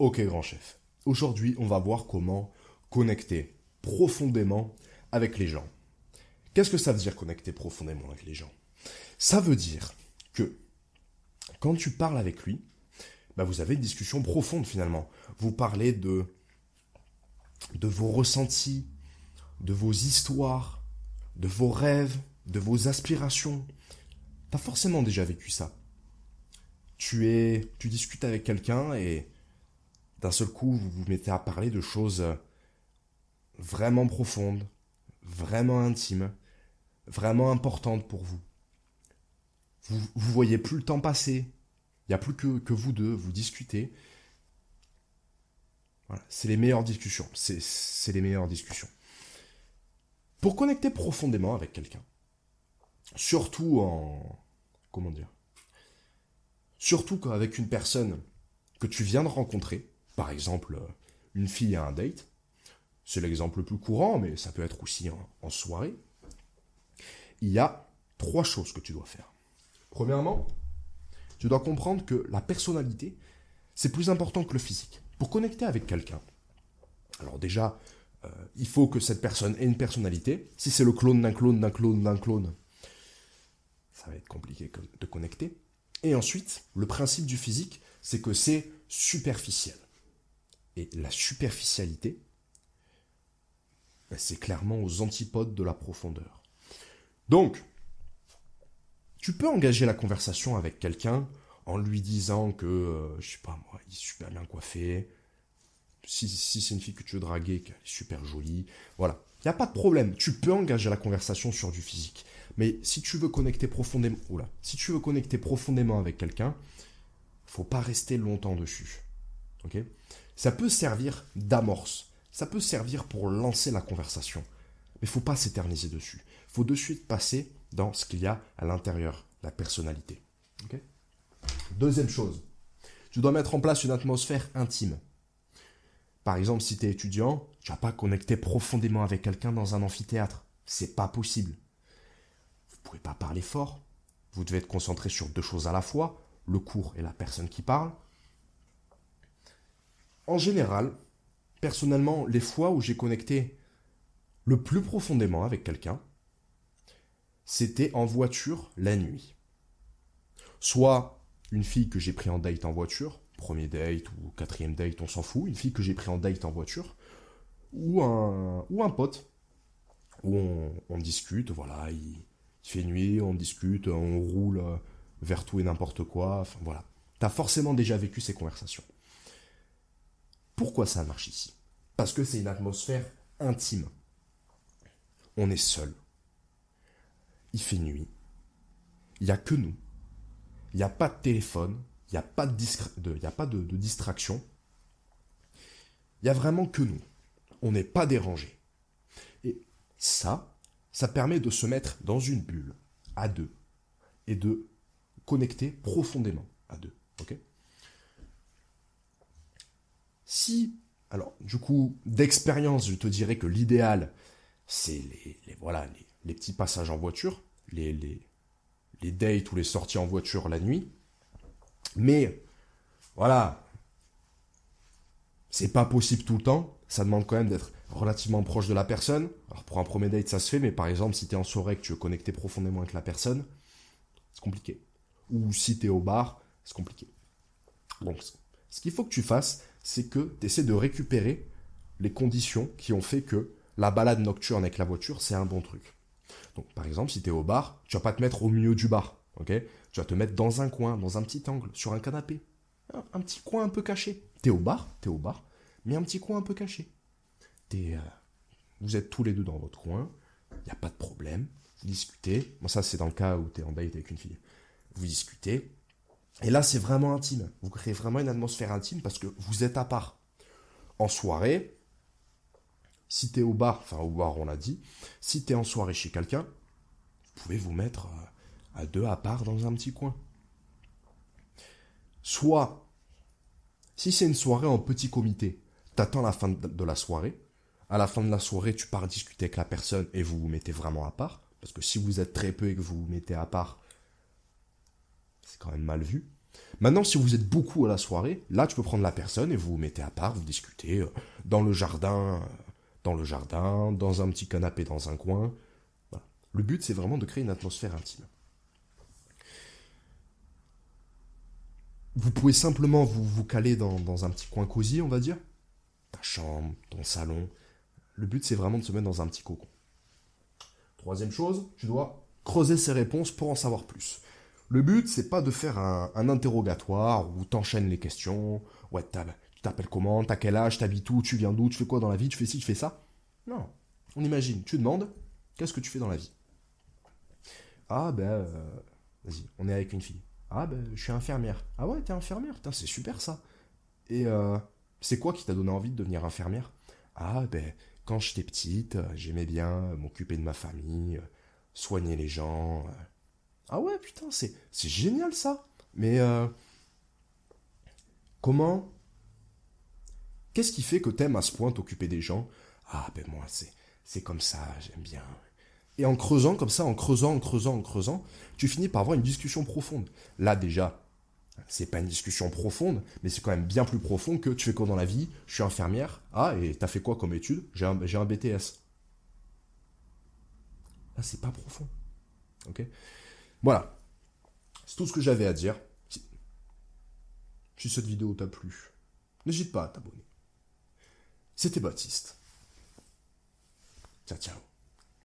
Ok, grand chef. Aujourd'hui, on va voir comment connecter profondément avec les gens. Qu'est-ce que ça veut dire connecter profondément avec les gens? Ça veut dire que quand tu parles avec lui, vous avez une discussion profonde finalement. Vous parlez de vos ressentis, de vos histoires, de vos rêves, de vos aspirations. T'as forcément déjà vécu ça. Tu discutes avec quelqu'un et d'un seul coup, vous vous mettez à parler de choses vraiment profondes, vraiment intimes, vraiment importantes pour vous. Vous voyez plus le temps passer. Il n'y a plus que vous deux, vous discutez. Voilà, c'est les meilleures discussions. C'est les meilleures discussions. Pour connecter profondément avec quelqu'un, surtout en... Comment dire? Surtout qu'avec une personne que tu viens de rencontrer, par exemple une fille à un date, c'est l'exemple le plus courant, mais ça peut être aussi en soirée, il y a trois choses que tu dois faire. Premièrement, tu dois comprendre que la personnalité, c'est plus important que le physique. Pour connecter avec quelqu'un, alors déjà, il faut que cette personne ait une personnalité. Si c'est le clone d'un clone d'un clone d'un clone, ça va être compliqué de connecter. Et ensuite, le principe du physique, c'est que c'est superficiel. Et la superficialité, c'est clairement aux antipodes de la profondeur. Donc, tu peux engager la conversation avec quelqu'un en lui disant que, je sais pas moi, il est super bien coiffé. Si c'est une fille que tu veux draguer, qu'elle est super jolie, voilà. Il n'y a pas de problème. Tu peux engager la conversation sur du physique. Mais si tu veux connecter profondément, avec quelqu'un, faut pas rester longtemps dessus. Ok? Ça peut servir d'amorce. Ça peut servir pour lancer la conversation. Mais faut pas s'éterniser dessus. Faut de suite passer dans ce qu'il y a à l'intérieur, la personnalité. Ok? Deuxième chose, tu dois mettre en place une atmosphère intime. Par exemple, si tu es étudiant, tu vas pas connecter profondément avec quelqu'un dans un amphithéâtre. C'est pas possible. Vous pouvez pas parler fort. Vous devez être concentré sur deux choses à la fois, le cours et la personne qui parle. En général, personnellement, les fois où j'ai connecté le plus profondément avec quelqu'un, c'était en voiture la nuit. Soit une fille que j'ai pris en date en voiture, premier date ou quatrième date, on s'en fout, une fille que j'ai pris en date en voiture, ou un pote, où on discute, voilà, il fait nuit, on discute, on roule vers tout et n'importe quoi, enfin voilà. T'as forcément déjà vécu ces conversations. Pourquoi ça marche ici? Parce que c'est une atmosphère intime. On est seul. Il fait nuit. Il n'y a que nous. Il n'y a pas de téléphone. Il n'y a pas de distraction. Il n'y a vraiment que nous. On n'est pas dérangé. Et ça permet de se mettre dans une bulle, à deux, et de connecter profondément à deux. Ok? Si, alors, du coup, d'expérience, je te dirais que l'idéal, c'est les petits passages en voiture, les dates ou les sorties en voiture la nuit. Mais, voilà, c'est pas possible tout le temps. Ça demande quand même d'être relativement proche de la personne. Alors, pour un premier date, ça se fait, mais par exemple, si t'es en soirée et que tu veux connecter profondément avec la personne, c'est compliqué. Ou si t'es au bar, c'est compliqué. Donc, ce qu'il faut que tu fasses, c'est que tu essaies de récupérer les conditions qui ont fait que la balade nocturne avec la voiture, c'est un bon truc. Donc, par exemple, si tu es au bar, tu vas pas te mettre au milieu du bar, ok? Tu vas te mettre dans un coin, dans un petit angle, sur un canapé. Un petit coin un peu caché. T'es au bar, mais un petit coin un peu caché. Vous êtes tous les deux dans votre coin, il n'y a pas de problème, vous discutez. Bon, ça, c'est dans le cas où tu es en date avec une fille. Vous discutez, et là, c'est vraiment intime. Vous créez vraiment une atmosphère intime parce que vous êtes à part. En soirée, si t'es au bar on l'a dit, si t'es en soirée chez quelqu'un, vous pouvez vous mettre à deux à part dans un petit coin. Soit, si c'est une soirée en petit comité, t'attends la fin de la soirée. À la fin de la soirée, tu pars discuter avec la personne et vous vous mettez vraiment à part. Parce que si vous êtes très peu et que vous vous mettez à part, c'est quand même mal vu. Maintenant, si vous êtes beaucoup à la soirée, là, tu peux prendre la personne et vous vous mettez à part, vous discutez dans le jardin, dans un petit canapé dans un coin. Voilà. Le but, c'est vraiment de créer une atmosphère intime. Vous pouvez simplement vous caler dans un petit coin cosy, on va dire. Ta chambre, ton salon. Le but, c'est vraiment de se mettre dans un petit cocon. Troisième chose, tu dois creuser ses réponses pour en savoir plus. Le but, c'est pas de faire un interrogatoire où t'enchaînes les questions. Ouais, tu t'appelles comment? T'as quel âge? T'habites où? Tu viens d'où? Tu fais quoi dans la vie? Tu fais ci, tu fais ça? Non. On imagine, tu demandes, qu'est-ce que tu fais dans la vie? Ah, vas-y, on est avec une fille. Ah, je suis infirmière. Ah ouais, t'es infirmière? Putain, c'est super ça. Et c'est quoi qui t'a donné envie de devenir infirmière? Ah, quand j'étais petite, j'aimais bien m'occuper de ma famille, soigner les gens. Ah ouais, putain, c'est génial ça. Mais comment? Qu'est-ce qui fait que t'aimes à ce point t'occuper des gens? Ah, moi, c'est comme ça, j'aime bien. Et en creusant comme ça, en creusant, tu finis par avoir une discussion profonde. Là, déjà, c'est pas une discussion profonde, mais c'est quand même bien plus profond que tu fais quoi dans la vie? Je suis infirmière. Ah, et t'as fait quoi comme étude? J'ai un BTS. Là, c'est pas profond. Ok? Voilà. C'est tout ce que j'avais à dire. Si cette vidéo t'a plu, n'hésite pas à t'abonner. C'était Baptiste. Ciao, ciao.